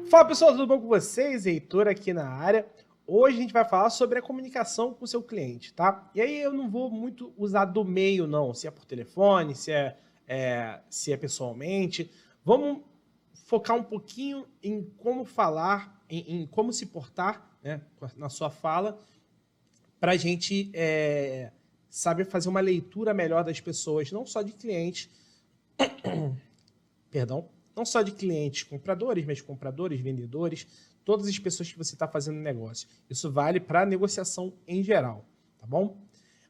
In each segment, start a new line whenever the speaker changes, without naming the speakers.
Fala pessoal, tudo bom com vocês? Heitor aqui na área. Hoje a gente vai falar sobre a comunicação com o seu cliente, tá? E aí eu não vou muito usar do meio não, se é por telefone, se é pessoalmente. Vamos focar um pouquinho em como falar, em como se portar, né, na sua fala, para a gente saber fazer uma leitura melhor das pessoas, não só de clientes, perdão, não só de clientes compradores, mas compradores, vendedores, todas as pessoas que você está fazendo negócio. Isso vale para negociação em geral, tá bom?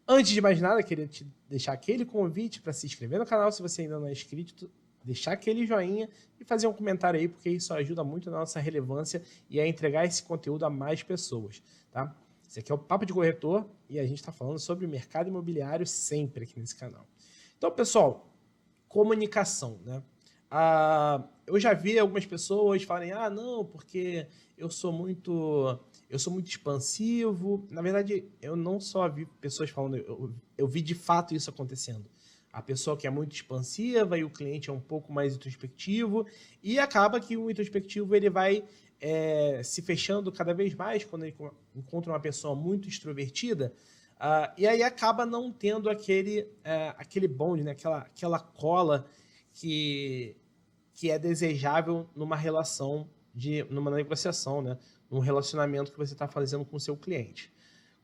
Antes de mais nada, queria te deixar aquele convite para se inscrever no canal se você ainda não é inscrito, deixar aquele joinha e fazer um comentário aí, porque isso ajuda muito na nossa relevância e a entregar esse conteúdo a mais pessoas, tá? Esse aqui é o Papo de Corretor e a gente está falando sobre o mercado imobiliário sempre aqui nesse canal. Então, pessoal, comunicação, né? Eu já vi algumas pessoas falarem, não, porque eu sou muito expansivo. Na verdade, eu não só vi pessoas falando, eu vi de fato isso acontecendo. A pessoa que é muito expansiva e o cliente é um pouco mais introspectivo, e acaba que o introspectivo ele vai se fechando cada vez mais quando ele encontra uma pessoa muito extrovertida, e aí acaba não tendo aquele bonde, né? aquela cola que é desejável numa relação, numa negociação, né? Num relacionamento que você está fazendo com o seu cliente.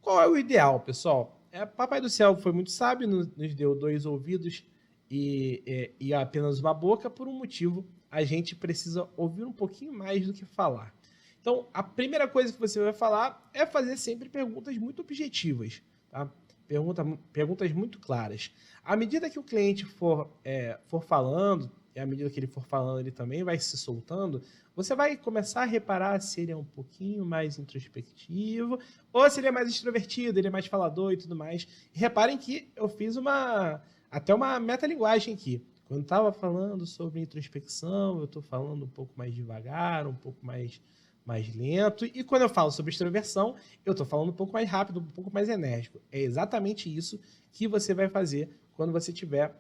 Qual é o ideal, pessoal? Papai do Céu foi muito sábio, nos deu 2 ouvidos e apenas uma boca. Por um motivo, a gente precisa ouvir um pouquinho mais do que falar. Então, a primeira coisa que você vai falar é fazer sempre perguntas muito objetivas, tá? Perguntas muito claras. À medida que o cliente for falando, e à medida que ele for falando, ele também vai se soltando, você vai começar a reparar se ele é um pouquinho mais introspectivo ou se ele é mais extrovertido, ele é mais falador e tudo mais. E reparem que eu fiz até uma metalinguagem aqui. Quando estava falando sobre introspecção, eu estou falando um pouco mais devagar, um pouco mais lento. E quando eu falo sobre extroversão, eu estou falando um pouco mais rápido, um pouco mais enérgico. É exatamente isso que você vai fazer quando você estiver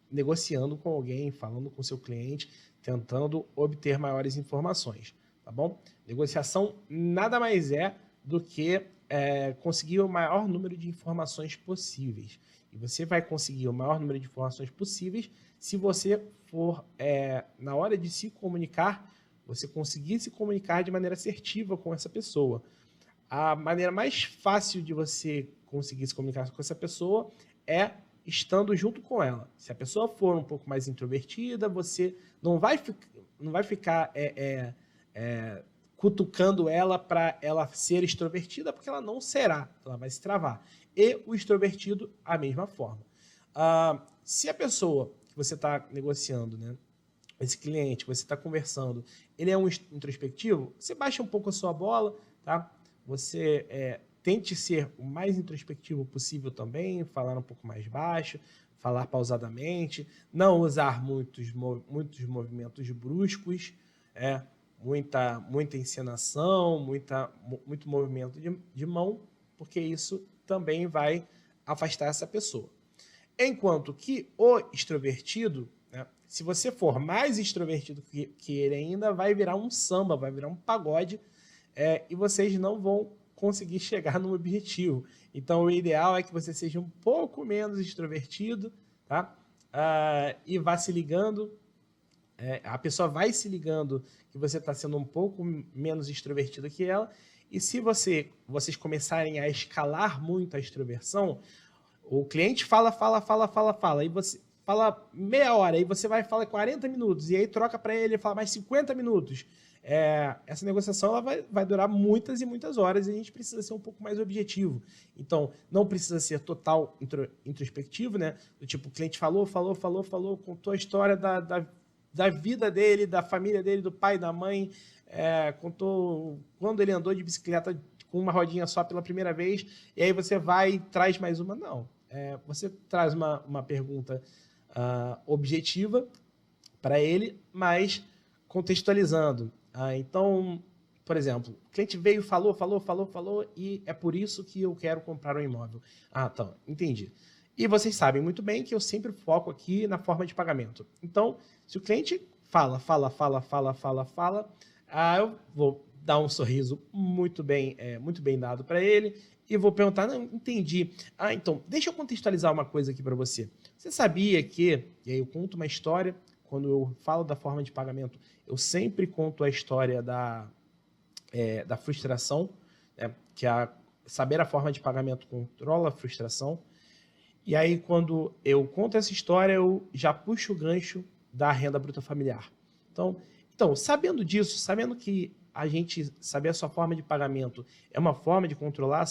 negociando com alguém, falando com seu cliente, tentando obter maiores informações, tá bom? Negociação nada mais é do que conseguir o maior número de informações possíveis. E você vai conseguir o maior número de informações possíveis se você for, na hora de se comunicar, você conseguir se comunicar de maneira assertiva com essa pessoa. A maneira mais fácil de você conseguir se comunicar com essa pessoa é estando junto com ela. Se a pessoa for um pouco mais introvertida, você não vai ficar cutucando ela para ela ser extrovertida, porque ela não será, ela vai se travar. E o extrovertido, a mesma forma. Se a pessoa que você está negociando, né, esse cliente que você está conversando, ele é um introspectivo, você baixa um pouco a sua bola, tá? Você tente ser o mais introspectivo possível também, falar um pouco mais baixo, falar pausadamente, não usar muitos movimentos bruscos, muita encenação, muito movimento de mão, porque isso também vai afastar essa pessoa. Enquanto que o extrovertido, né, se você for mais extrovertido que ele ainda, vai virar um samba, vai virar um pagode, e vocês não vão conseguir chegar no objetivo. Então, o ideal é que você seja um pouco menos extrovertido, tá? E vá se ligando, a pessoa vai se ligando que você está sendo um pouco menos extrovertido que ela, e se vocês começarem a escalar muito a extroversão, o cliente fala, e você fala meia hora, e você vai falar 40 minutos, e aí troca para ele e fala mais 50 minutos. Essa negociação ela vai durar muitas e muitas horas, e a gente precisa ser um pouco mais objetivo. Então, não precisa ser total introspectivo, né? Do tipo, o cliente falou, contou a história da vida dele, da família dele, do pai, da mãe, contou quando ele andou de bicicleta com uma rodinha só pela primeira vez, e aí você vai e traz mais uma. Não. Você traz uma pergunta objetiva para ele, mas contextualizando. Então, por exemplo, o cliente veio, falou, e é por isso que eu quero comprar um imóvel. Tá, entendi. E vocês sabem muito bem que eu sempre foco aqui na forma de pagamento. Então, se o cliente fala, eu vou dar um sorriso muito bem dado para ele e vou perguntar, não, entendi. Então, deixa eu contextualizar uma coisa aqui para você. Você sabia que, e aí eu conto uma história, quando eu falo da forma de pagamento, eu sempre conto a história da frustração, né, saber a forma de pagamento controla a frustração. E aí, quando eu conto essa história, eu já puxo o gancho da renda bruta familiar. Então, sabendo disso, sabendo que a gente saber a sua forma de pagamento é uma forma de controlar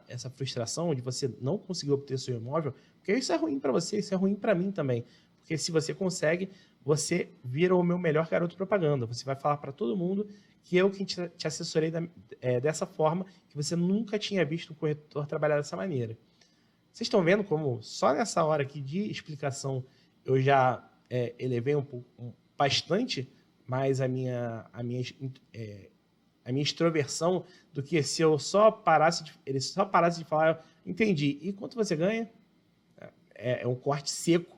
essa frustração de você não conseguir obter seu imóvel, porque isso é ruim para você, isso é ruim para mim também. Porque se você consegue, você vira o meu melhor garoto propaganda. Você vai falar para todo mundo que eu que te assessorei dessa forma, que você nunca tinha visto um corretor trabalhar dessa maneira. Vocês estão vendo como só nessa hora aqui de explicação eu já elevei bastante mais a minha extroversão do que se eu ele só parasse de falar, entendi. E quanto você ganha? É um corte seco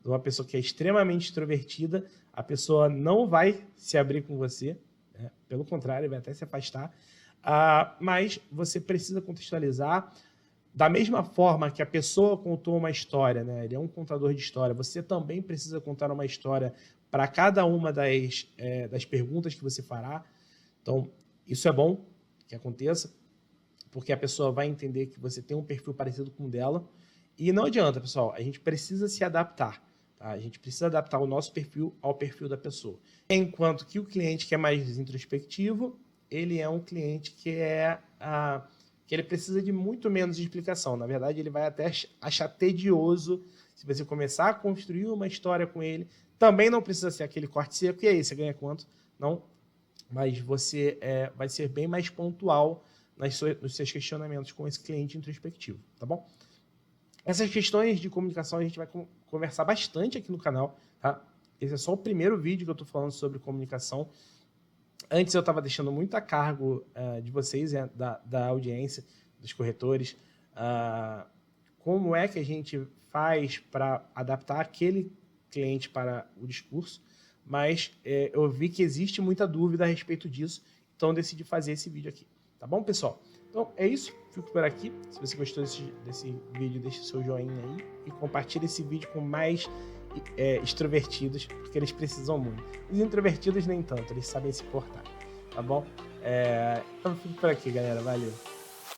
de uma pessoa que é extremamente extrovertida. A pessoa não vai se abrir com você, né? Pelo contrário, vai até se afastar. Mas você precisa contextualizar da mesma forma que a pessoa contou uma história, né? Ele é um contador de história. Você também precisa contar uma história para cada uma das perguntas que você fará. Então, isso é bom que aconteça, porque a pessoa vai entender que você tem um perfil parecido com o dela. E não adianta, pessoal, a gente precisa se adaptar. Tá? A gente precisa adaptar o nosso perfil ao perfil da pessoa. Enquanto que o cliente que é mais introspectivo, ele é um cliente que ele precisa de muito menos de explicação. Na verdade, ele vai até achar tedioso se você começar a construir uma história com ele. Também não precisa ser aquele corte seco. E aí, você ganha quanto? Não. Mas você vai ser bem mais pontual nos seus questionamentos com esse cliente introspectivo, tá bom? Essas questões de comunicação a gente vai conversar bastante aqui no canal, tá? Esse é só o primeiro vídeo que eu estou falando sobre comunicação. Antes eu estava deixando muito a cargo de vocês, da audiência, dos corretores, como é que a gente faz para adaptar aquele cliente para o discurso, mas eu vi que existe muita dúvida a respeito disso, então eu decidi fazer esse vídeo aqui. Tá bom, pessoal? Então é isso, fico por aqui. Se você gostou desse vídeo, deixe seu joinha aí e compartilhe esse vídeo com mais extrovertidos, porque eles precisam muito. Os introvertidos nem tanto, eles sabem se portar, tá bom? Então fico por aqui, galera. Valeu!